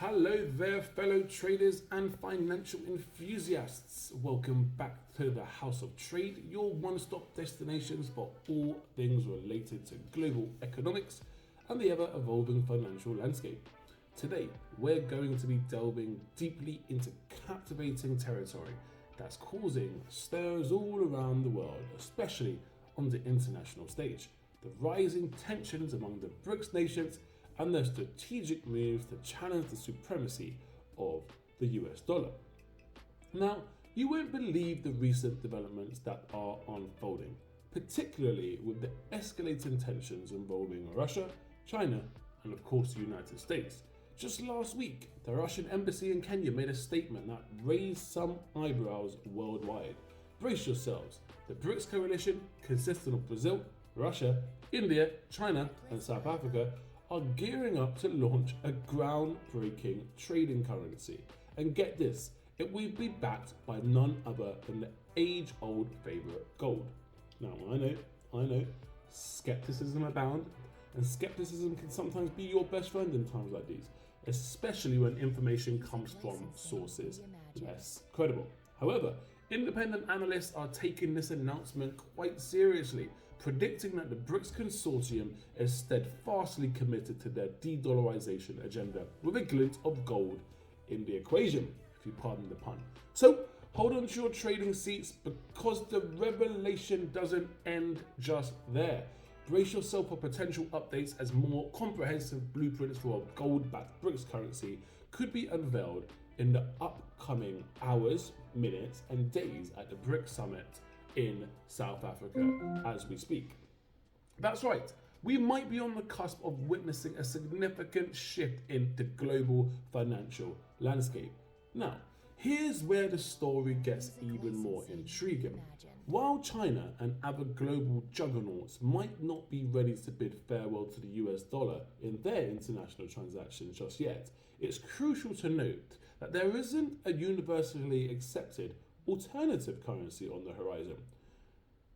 Hello there, fellow traders and financial enthusiasts. Welcome back to the House of Trade, your one-stop destinations for all things related to global economics and the ever-evolving financial landscape. Today, we're going to be delving deeply into captivating territory that's causing stirs all around the world, especially on the international stage. The rising tensions among the BRICS nations and their strategic moves to challenge the supremacy of the US dollar. Now, you won't believe the recent developments that are unfolding, particularly with the escalating tensions involving Russia, China, and of course the United States. Just last week, the Russian embassy in Kenya made a statement that raised some eyebrows worldwide. Brace yourselves, the BRICS coalition, consisting of Brazil, Russia, India, China, and South Africa, are gearing up to launch a groundbreaking trading currency. And get this, it will be backed by none other than the age-old favourite gold. Now, I know, skepticism abound, and skepticism can sometimes be your best friend in times like these, especially when information comes from sources less credible. However, independent analysts are taking this announcement quite seriously, predicting that the BRICS consortium is steadfastly committed to their de-dollarization agenda, with a glint of gold in the equation, if you pardon the pun. So hold on to your trading seats, because the revelation doesn't end just there. Brace yourself for potential updates as more comprehensive blueprints for a gold-backed BRICS currency could be unveiled in the upcoming hours, minutes, and days at the BRICS summit in South Africa as we speak. That's right, we might be on the cusp of witnessing a significant shift in the global financial landscape. Now, here's where the story gets even more intriguing. While China and other global juggernauts might not be ready to bid farewell to the US dollar in their international transactions just yet, it's crucial to note that there isn't a universally accepted alternative currency on the horizon.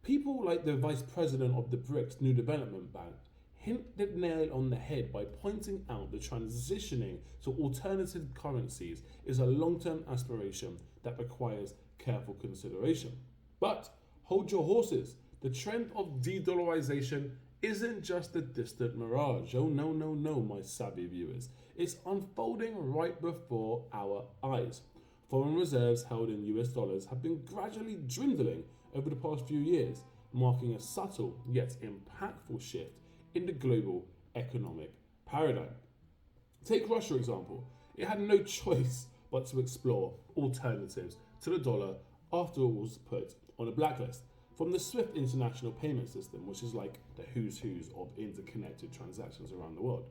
People like the Vice President of the BRICS New Development Bank hit the nail on the head by pointing out that transitioning to alternative currencies is a long-term aspiration that requires careful consideration. But hold your horses, the trend of de-dollarization isn't just a distant mirage. Oh no, my savvy viewers. It's unfolding right before our eyes. Foreign reserves held in US dollars have been gradually dwindling over the past few years, marking a subtle yet impactful shift in the global economic paradigm. Take Russia, example. It had no choice but to explore alternatives to the dollar after it was put on a blacklist. From the SWIFT international payment system, which is like the who's who's of interconnected transactions around the world.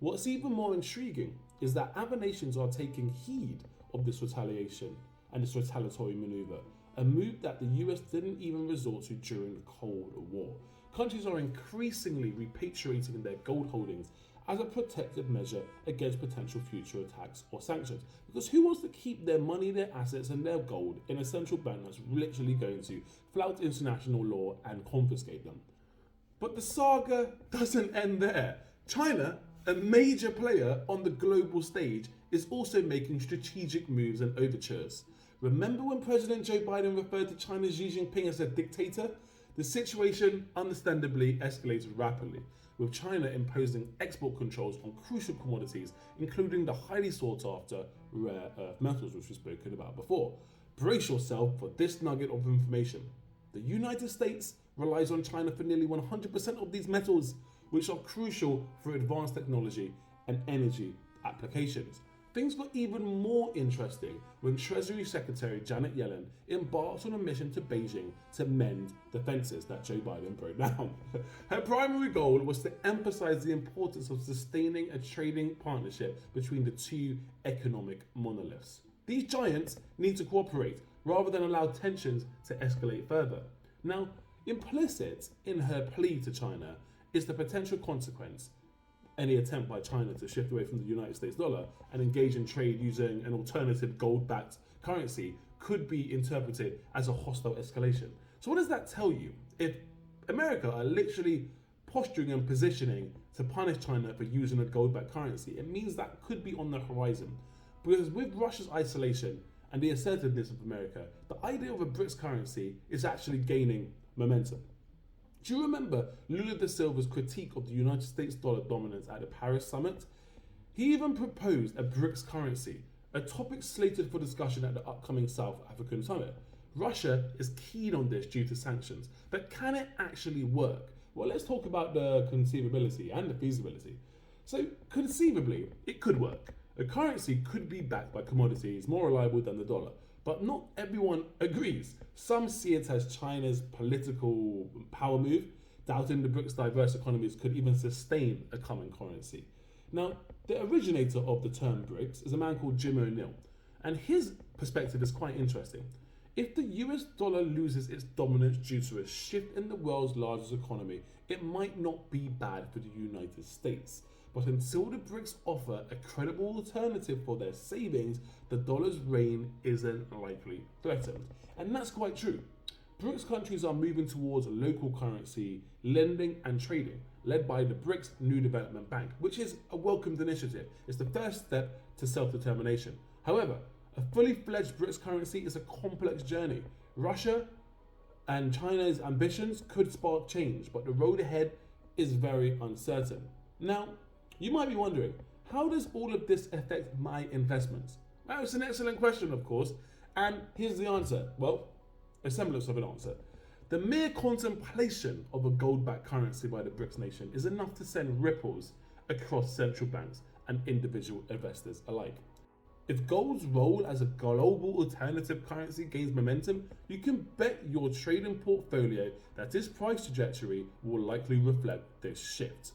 What's even more intriguing is that other nations are taking heed of this retaliation and this retaliatory maneuver, a move that the US didn't even resort to during the Cold War. Countries are increasingly repatriating their gold holdings as a protective measure against potential future attacks or sanctions. Because who wants to keep their money, their assets, and their gold in a central bank that's literally going to flout international law and confiscate them? But the saga doesn't end there. China, a major player on the global stage, is also making strategic moves and overtures. Remember when President Joe Biden referred to China's Xi Jinping as a dictator? The situation understandably escalated rapidly, with China imposing export controls on crucial commodities, including the highly sought after rare earth metals, which we've spoken about before. Brace yourself for this nugget of information. The United States relies on China for nearly 100% of these metals, which are crucial for advanced technology and energy applications. Things got even more interesting when Treasury Secretary Janet Yellen embarked on a mission to Beijing to mend the fences that Joe Biden broke down. Her primary goal was to emphasize the importance of sustaining a trading partnership between the two economic monoliths. These giants need to cooperate rather than allow tensions to escalate further. Now, implicit in her plea to China is the potential consequence any attempt by China to shift away from the United States dollar and engage in trade using an alternative gold-backed currency could be interpreted as a hostile escalation. So what does that tell you? If America are literally posturing and positioning to punish China for using a gold-backed currency, it means that could be on the horizon. Because with Russia's isolation and the assertiveness of America, the idea of a BRICS currency is actually gaining momentum. Do you remember Lula da Silva's critique of the United States dollar dominance at the Paris summit? He even proposed a BRICS currency, a topic slated for discussion at the upcoming South African summit. Russia is keen on this due to sanctions, but can it actually work? Well, let's talk about the conceivability and the feasibility. So, conceivably, it could work. A currency could be backed by commodities more reliable than the dollar, but not everyone agrees. Some see it as China's political power move, doubting the BRICS diverse economies could even sustain a common currency. Now, the originator of the term BRICS is a man called Jim O'Neill, and his perspective is quite interesting. If the US dollar loses its dominance due to a shift in the world's largest economy, it might not be bad for the United States. But until the BRICS offer a credible alternative for their savings, the dollar's reign isn't likely threatened. And that's quite true. BRICS countries are moving towards a local currency, lending and trading, led by the BRICS New Development Bank, which is a welcomed initiative. It's the first step to self-determination. However, a fully fledged BRICS currency is a complex journey. Russia and China's ambitions could spark change, but the road ahead is very uncertain. Now, you might be wondering, how does all of this affect my investments? Well, it's an excellent question, of course, and here's the answer. Well, a semblance of an answer. The mere contemplation of a gold-backed currency by the BRICS nation is enough to send ripples across central banks and individual investors alike. If gold's role as a global alternative currency gains momentum, you can bet your trading portfolio that its price trajectory will likely reflect this shift.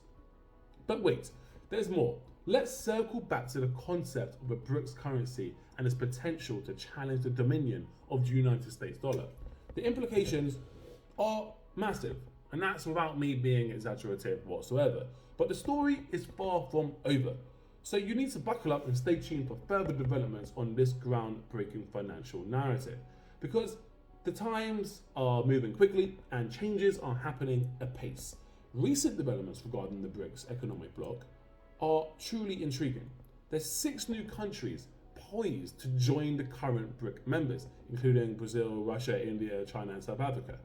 But wait, there's more. Let's circle back to the concept of a BRICS currency and its potential to challenge the dominion of the United States dollar. The implications are massive, and that's without me being exaggerative whatsoever. But the story is far from over. So you need to buckle up and stay tuned for further developments on this groundbreaking financial narrative, because the times are moving quickly and changes are happening apace. Recent developments regarding the BRICS economic bloc are truly intriguing. There's 6 new countries poised to join the current BRIC members, including Brazil, Russia, India, China, and South Africa.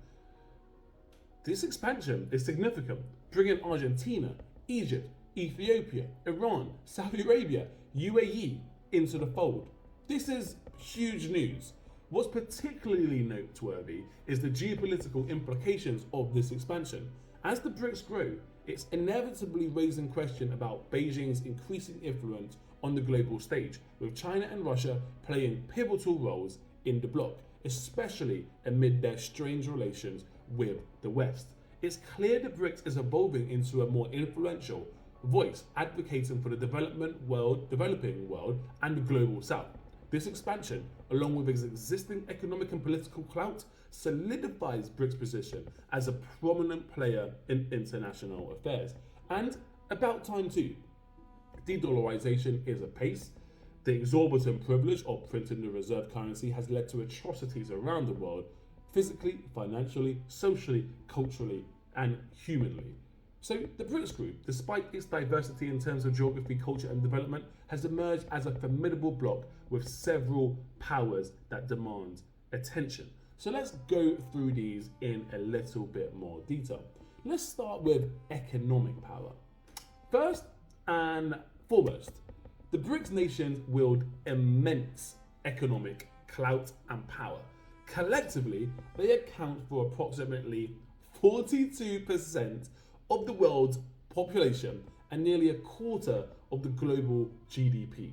This expansion is significant, bringing Argentina, Egypt, Ethiopia, Iran, Saudi Arabia, UAE into the fold. This is huge news. What's particularly noteworthy is the geopolitical implications of this expansion. As the BRICS grow, it's inevitably raising question about Beijing's increasing influence on the global stage, with China and Russia playing pivotal roles in the bloc, especially amid their strained relations with the West. It's clear the BRICS is evolving into a more influential voice advocating for the developing world, and the global south. This expansion, along with its existing economic and political clout, solidifies BRICS' position as a prominent player in international affairs. And about time too. De-dollarization is apace. The exorbitant privilege of printing the reserve currency has led to atrocities around the world, physically, financially, socially, culturally, and humanly. So the BRICS group, despite its diversity in terms of geography, culture and development, has emerged as a formidable bloc with several powers that demand attention. So let's go through these in a little bit more detail. Let's start with economic power. First and foremost, the BRICS nations wield immense economic clout and power. Collectively, they account for approximately 42% of the world's population and nearly a quarter of the global GDP.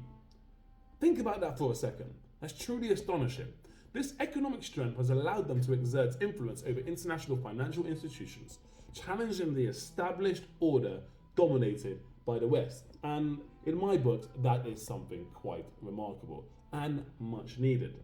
Think about that for a second. That's truly astonishing. This economic strength has allowed them to exert influence over international financial institutions, challenging the established order dominated by the West. And in my book, that is something quite remarkable and much needed.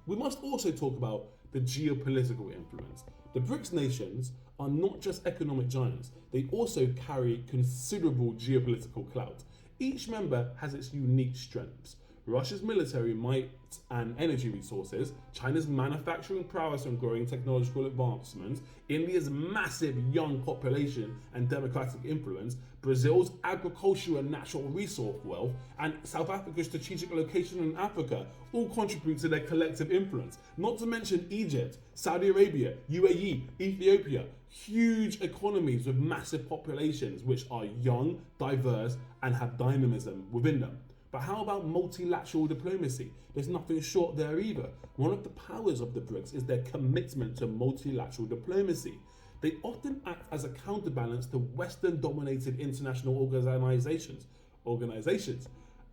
We must also talk about the geopolitical influence. The BRICS nations are not just economic giants, they also carry considerable geopolitical clout. Each member has its unique strengths. Russia's military might and energy resources, China's manufacturing prowess and growing technological advancements, India's massive young population and democratic influence, Brazil's agricultural and natural resource wealth, and South Africa's strategic location in Africa all contribute to their collective influence. Not to mention Egypt, Saudi Arabia, UAE, Ethiopia, huge economies with massive populations which are young, diverse, and have dynamism within them. But how about multilateral diplomacy? There's nothing short there either. One of the powers of the BRICS is their commitment to multilateral diplomacy. They often act as a counterbalance to Western-dominated international organizations,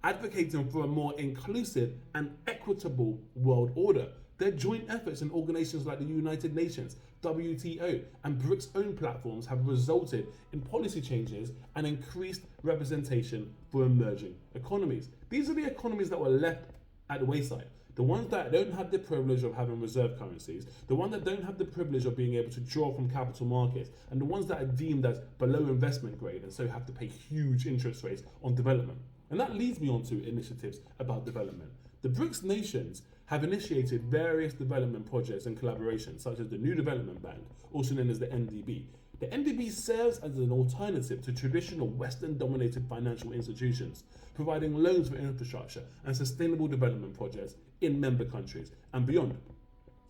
advocating for a more inclusive and equitable world order. Their joint efforts in organizations like the United Nations, WTO, and BRICS' own platforms have resulted in policy changes and increased representation for emerging economies. These are the economies that were left at the wayside. The ones that don't have the privilege of having reserve currencies, the ones that don't have the privilege of being able to draw from capital markets, and the ones that are deemed as below investment grade and so have to pay huge interest rates on development. And that leads me on to initiatives about development. The BRICS nations have initiated various development projects and collaborations, such as the New Development Bank, also known as the NDB. The NDB serves as an alternative to traditional Western-dominated financial institutions, providing loans for infrastructure and sustainable development projects in member countries and beyond.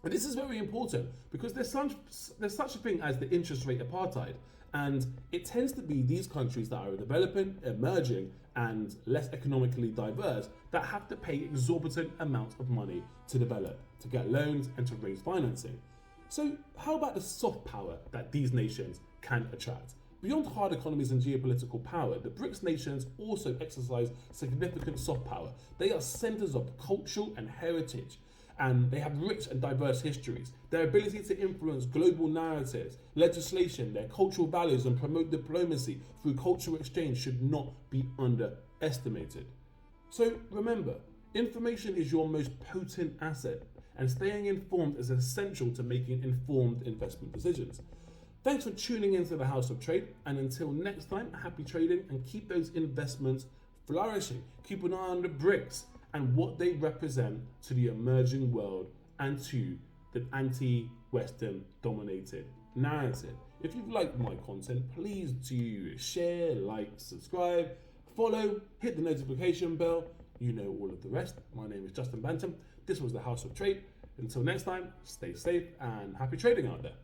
And this is very important because there's such a thing as the interest rate apartheid, and it tends to be these countries that are developing, emerging, and less economically diverse that have to pay exorbitant amounts of money to develop, to get loans, and to raise financing. So how about the soft power that these nations can attract? Beyond hard economies and geopolitical power, the BRICS nations also exercise significant soft power. They are centers of culture and heritage, and they have rich and diverse histories. Their ability to influence global narratives, legislation, their cultural values, and promote diplomacy through cultural exchange should not be underestimated. So remember, information is your most potent asset, and staying informed is essential to making informed investment decisions. Thanks for tuning into the House of Trade, and until next time, happy trading and keep those investments flourishing. Keep an eye on the BRICS and what they represent to the emerging world and to the anti-Western dominated narrative. If you've liked my content, please do share, like, subscribe, follow, hit the notification bell. You know all of the rest. My name is Justin Bantam. This was the House of Trade. Until next time, stay safe and happy trading out there.